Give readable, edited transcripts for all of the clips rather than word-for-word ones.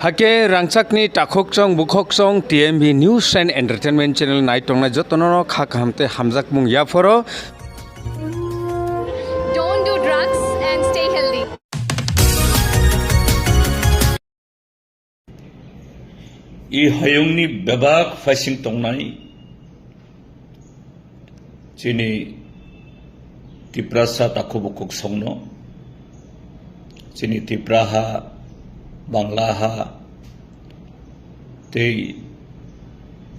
Hake rangchakni takhokchong bukhokchong TMV News and Entertainment Channel naitongnai jotono khakhamte hamjak mung yaporo. Don't do drugs and stay healthy. 이 허용니 배박 파싱 동나이 지니 디프라사 다코복국 성노 지니 디프라하 बांग्लाहा ते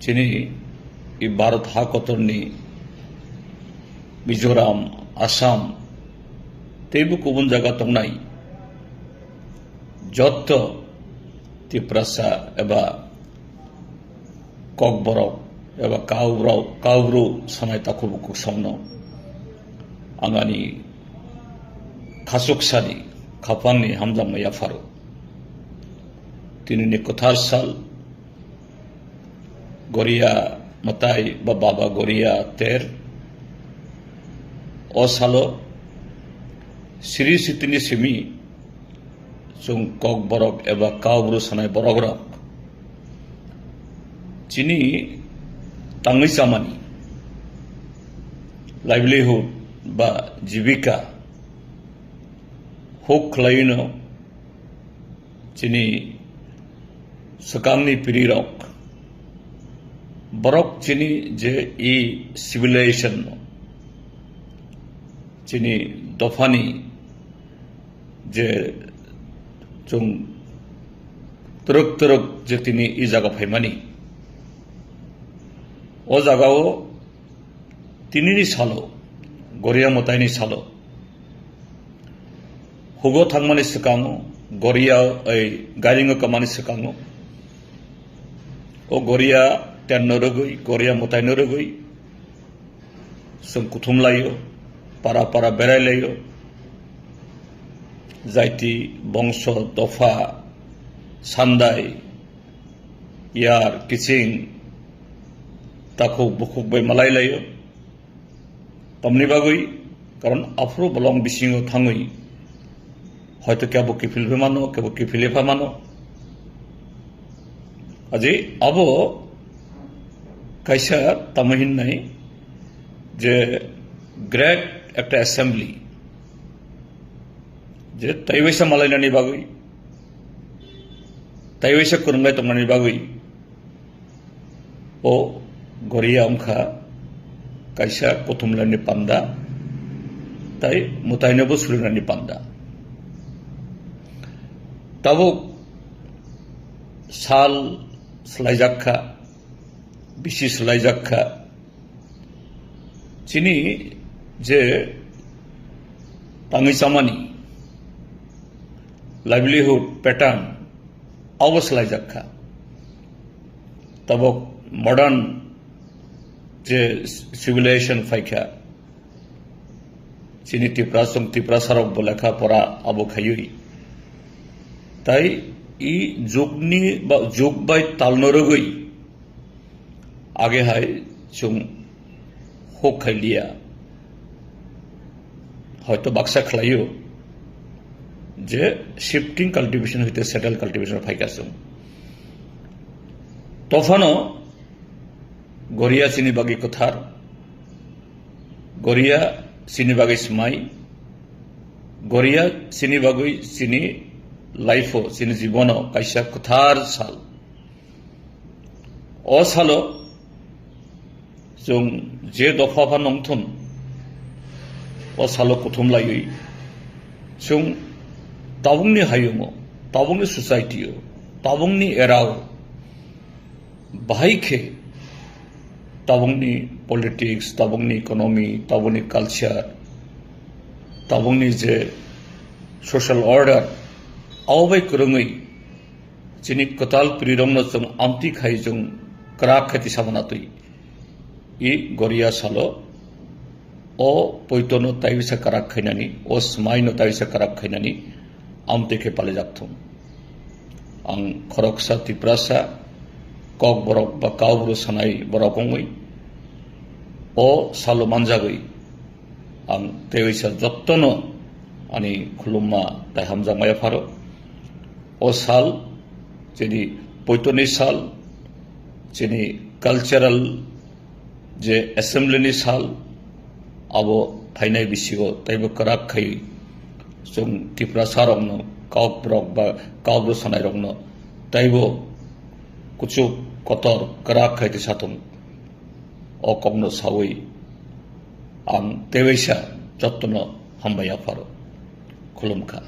चिनी इ भारत हा कतरनी मिजोराम आसाम तेबु गुबुन जायगा दंनाय जत तिप्रासा एबा ककबरक एबा काउब्रु सानाय ताखुबुकु संनो आंगानि खासुकसानि खाफांनि हामजांमाया फारो तिनी कोथार साल गोरिया मताई बाबा गोरिया तेर ओ सालो सिरी सितिनी सिमी जों कक बरक एबा काउब्रु सानाय बरगरक चिनी तांगै सामानि लाइवलीहुड बा जीविका हुक खलायनो चिनी सकामनी पिरिरक बरक चिनी जे इ सिविलाइजेशन चिनी दफानी जे जों तरक जे तिनी इ जागा फाइमानी ओ जागाओ तिनिनि सालो गोरिया मताइनि सालो हुगो थांमानि सिगाङो गोरिया गारिङो कमानि सिगाङो ओ गोरिया तेरनो रोगै गोरिया मताइनो रोगै जों कुथुमलायो पारा पारा बेरायलायो जायति बंश दफा सान्दाय यार किचिं ताखौ बुखुकबाय मालायलायो तमनि बागै कारण आफ्रो बलं बिसिङो थाङै হয়তো কেবো কিফিলবে মানো কেবো কিফিলেফা মানো আজি अब কাইসা তামহিন নাই যে গ্রেট একটা অ্যাসেম্বলি যে তাইবাইসা মালাইনানি বাগै তাইবাইসা করंगाय तंगनानि बागै ओ गरिया अंखा काइसा कथुमलानि पान्दा ताई मुताइनोबो सुलिनानि पान्दा ताबुक साल स्लाइजाक्खा बिसि स्लाइजाक्खा चिनी जे तांगै सामानि लाइवलीहुड पैटर्न अब स्लाइजाक्खा ताबुक मॉडर्न जे सिविलाइजेशन फाइखा चिनी तिप्रा सारक लेखा पढ़ा अब खायुई ताई इ जुगनि बा जुग बाय तालनो रोगै आगे हाय जों हुक खायलिया हयतो बाक्सा खलायो जे शिफ्टिंग कल्टिवेशन हইতে सेटल कल्टिवेशन फाइकासों तफानो गोरिया चिनी बागै कथार गोरिया चिनी बागै समाय गोरिया चिनी बागै चिनी लाइफो चिनी जीवनो काइसा कुथार साल ओ सालो जों जे दफाफा नंथुन ओ सालो कुथुमलायै जों ताबुंनि हायुङो ताबुंनि सोसाइटियो ताबुंनि एराव बाहायखे ताबुंनि पलिटिक्स ताबुंनि इकोनॉमी ताबुंनि कल्चर ताबुंनि जे सोशल ऑर्डर आवबाय करङै चिनी कताल पिरिरंनो जों आमति खाय जों क्राक खाति सामनातै इ गोरिया सालो ओ पयतनो ताइबिसा क्राक खायनानि ओ समायनो ताइबिसा क्राक खायनानि आमतेखे पाले जाक्थुम आं खरकसा तिप्रासा कक बरक बा काउब्रु सानाय बरकङै ओ सालो मानजागै आं ताइबिसा जत्तनो आनी खुलुम्मा ताइ हामजांमाया फारो ओ साल যিনি পৈতনি साल যিনি कालचाराल जे एसेम्बलिनि साल आबो फाइनाय बिसिगो ताइबो कराक खाय जों टिप्रा सारंनो काउक ब्रक बा काउक सानाय रंनो ताइबो कुचु कतर कराक खायते साथं अकमनो सावै आं तेवैसा जत्न हामबाय आफार खुलुमखा।